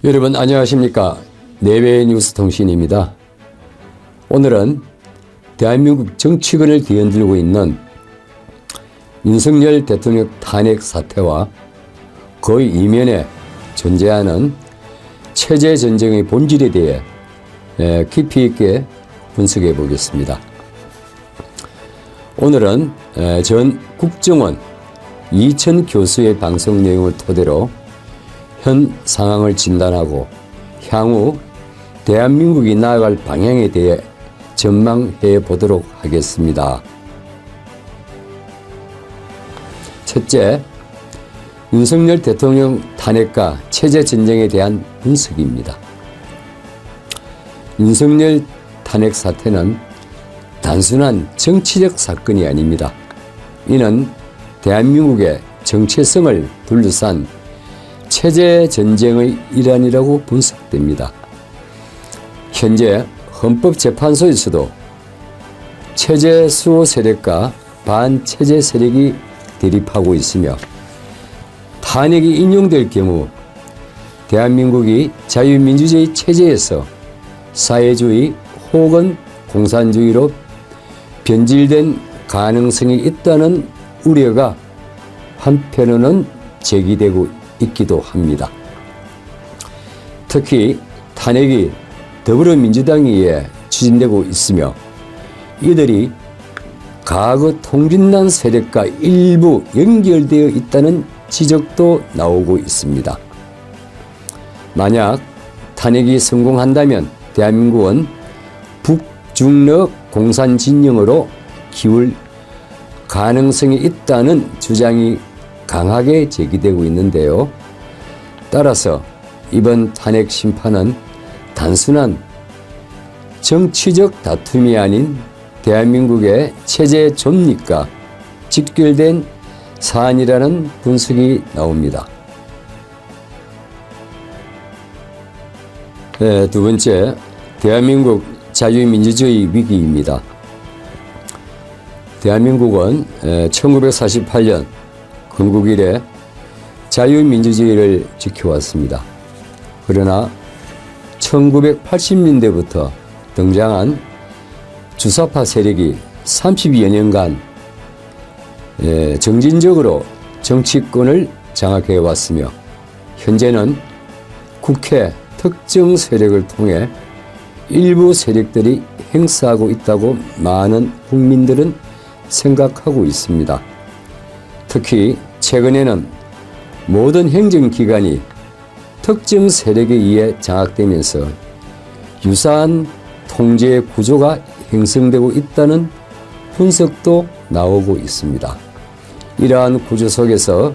여러분 안녕하십니까. 내외 뉴스 통신입니다. 오늘은 대한민국 정치권을 뒤흔들고 있는 윤석열 대통령 탄핵 사태와 그 이면에 존재하는 체제 전쟁의 본질에 대해 깊이 있게 분석해 보겠습니다. 오늘은 전 국정원 이천 교수의 방송 내용을 토대로 현 상황을 진단하고 향후 대한민국이 나아갈 방향에 대해 전망해 보도록 하겠습니다. 첫째, 윤석열 대통령 탄핵과 체제 전쟁에 대한 분석입니다. 윤석열 탄핵 사태는 단순한 정치적 사건이 아닙니다. 이는 대한민국의 정체성을 둘러싼 체제 전쟁의 일환이라고 분석됩니다. 현재 헌법재판소에서도 체제 수호 세력과 반체제 세력이 대립하고 있으며 탄핵이 인용될 경우 대한민국이 자유민주주의 체제에서 사회주의 혹은 공산주의로 변질된 가능성이 있다는 우려가 한편으로는 제기되고 있기도 합니다. 특히 탄핵이 더불어민주당에 의해 추진되고 있으며 이들이 과거 통진당 세력과 일부 연결되어 있다는 지적도 나오고 있습니다. 만약 탄핵이 성공한다면 대한민국은 북중러 공산 진영으로 기울 가능성이 있다는 주장이 강하게 제기되고 있는데요. 따라서 이번 탄핵 심판은 단순한 정치적 다툼이 아닌 대한민국의 체제 존립과 직결된 사안이라는 분석이 나옵니다. 두 번째, 대한민국 자유민주주의 위기입니다. 대한민국은 1948년 건국 이래 자유민주주의를 지켜왔습니다. 그러나 1980년대부터 등장한 주사파 세력이 30여 년간 정진적으로 정치권을 장악해 왔으며 현재는 국회 특정 세력을 통해 일부 세력들이 행사하고 있다고 많은 국민들은 생각하고 있습니다. 특히 최근에는 모든 행정기관이 특정 세력에 의해 장악되면서 유사한 통제 구조가 형성되고 있다는 분석도 나오고 있습니다. 이러한 구조 속에서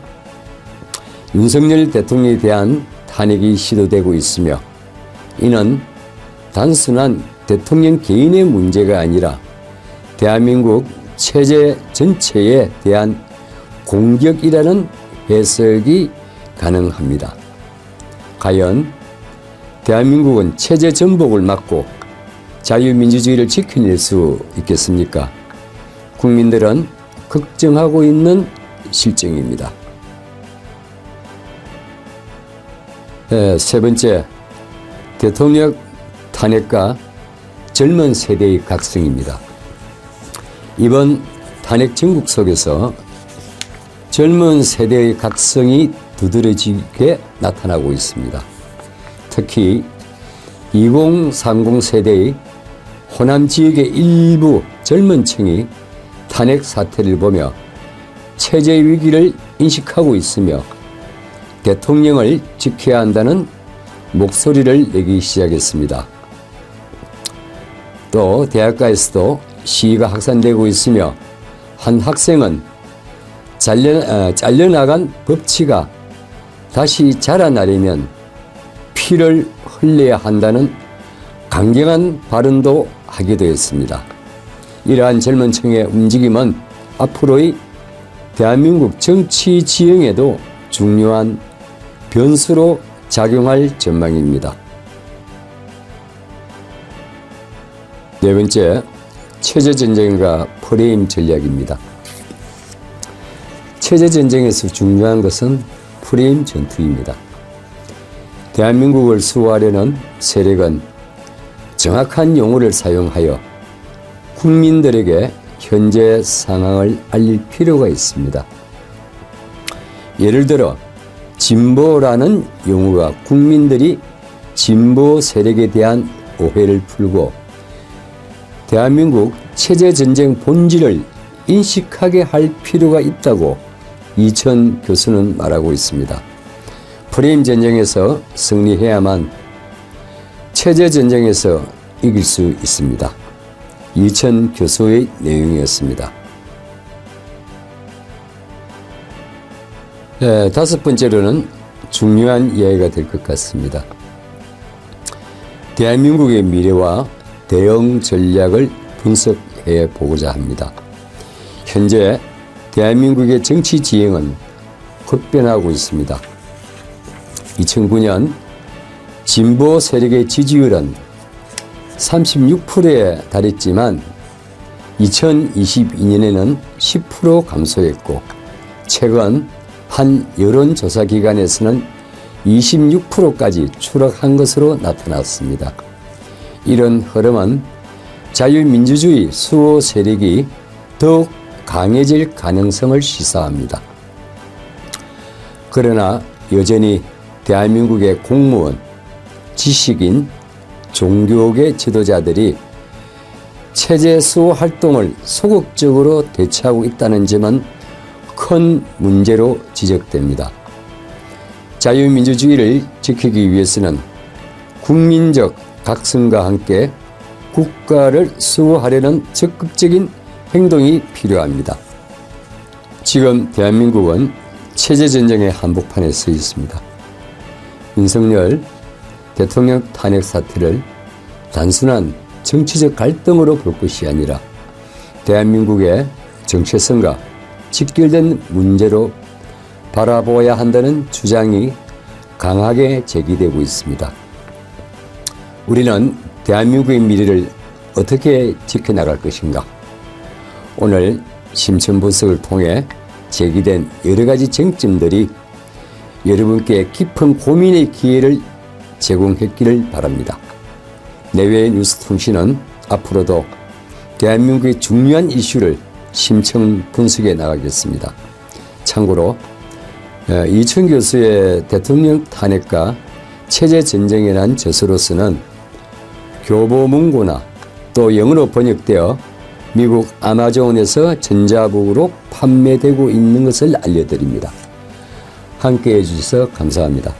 윤석열 대통령에 대한 탄핵이 시도되고 있으며 이는 단순한 대통령 개인의 문제가 아니라 대한민국 체제 전체에 대한 공격이라는 해석이 가능합니다. 과연 대한민국은 체제 전복을 막고 자유민주주의를 지켜낼 수 있겠습니까? 국민들은 걱정하고 있는 실정입니다. 세 번째, 대통령 탄핵과 젊은 세대의 각성입니다. 이번 탄핵 정국 속에서 젊은 세대의 각성이 두드러지게 나타나고 있습니다. 특히 2030 세대의 호남 지역의 일부 젊은 층이 탄핵 사태를 보며 체제 위기를 인식하고 있으며 대통령을 지켜야 한다는 목소리를 내기 시작했습니다. 또 대학가에서도 시위가 확산되고 있으며 한 학생은 잘려나간 법치가 다시 자라나려면 피를 흘려야 한다는 강경한 발언도 하기도 했습니다. 이러한 젊은 층의 움직임은 앞으로의 대한민국 정치 지형에도 중요한 변수로 작용할 전망입니다. 네 번째, 체제 전쟁과 프레임 전략입니다. 체제 전쟁에서 중요한 것은 프레임 전투입니다. 대한민국을 수호하려는 세력은 정확한 용어를 사용하여 국민들에게 현재 상황을 알릴 필요가 있습니다. 예를 들어 진보라는 용어가 국민들이 진보 세력에 대한 오해를 풀고 대한민국 체제전쟁 본질을 인식하게 할 필요가 있다고 이천 교수는 말하고 있습니다. 프레임 전쟁에서 승리해야만 체제전쟁에서 이길 수 있습니다. 이천 교수의 내용이었습니다. 네, 다섯 번째로는 중요한 이야기가 될 것 같습니다. 대한민국의 미래와 대응 전략을 분석해 보고자 합니다. 현재 대한민국의 정치 지형은 급변하고 있습니다. 2009년 진보 세력의 지지율은 36%에 달했지만 2022년에는 10% 감소했고 최근 한 여론조사 기관에서는 26%까지 추락한 것으로 나타났습니다. 이런 흐름은 자유민주주의 수호 세력이 더욱 강해질 가능성을 시사합니다. 그러나 여전히 대한민국의 공무원, 지식인, 종교계 지도자들이 체제 수호 활동을 소극적으로 대처하고 있다는 점은 큰 문제로 지적됩니다. 자유민주주의를 지키기 위해서는 국민적 각성과 함께 국가를 수호하려는 적극적인 행동이 필요합니다. 지금 대한민국은 체제전쟁의 한복판에 서 있습니다. 윤석열 대통령 탄핵 사태를 단순한 정치적 갈등으로 볼 것이 아니라 대한민국의 정체성과 직결된 문제로 바라보아야 한다는 주장이 강하게 제기되고 있습니다. 우리는 대한민국의 미래를 어떻게 지켜나갈 것인가? 오늘 심층 분석을 통해 제기된 여러 가지 쟁점들이 여러분께 깊은 고민의 기회를 제공했기를 바랍니다. 내외 뉴스통신은 앞으로도 대한민국의 중요한 이슈를 심층 분석해 나가겠습니다. 참고로 이천 교수의 대통령 탄핵과 체제전쟁이라는 저서로서는 교보문고나 또 영어로 번역되어 미국 아마존에서 전자북으로 판매되고 있는 것을 알려드립니다. 함께해 주셔서 감사합니다.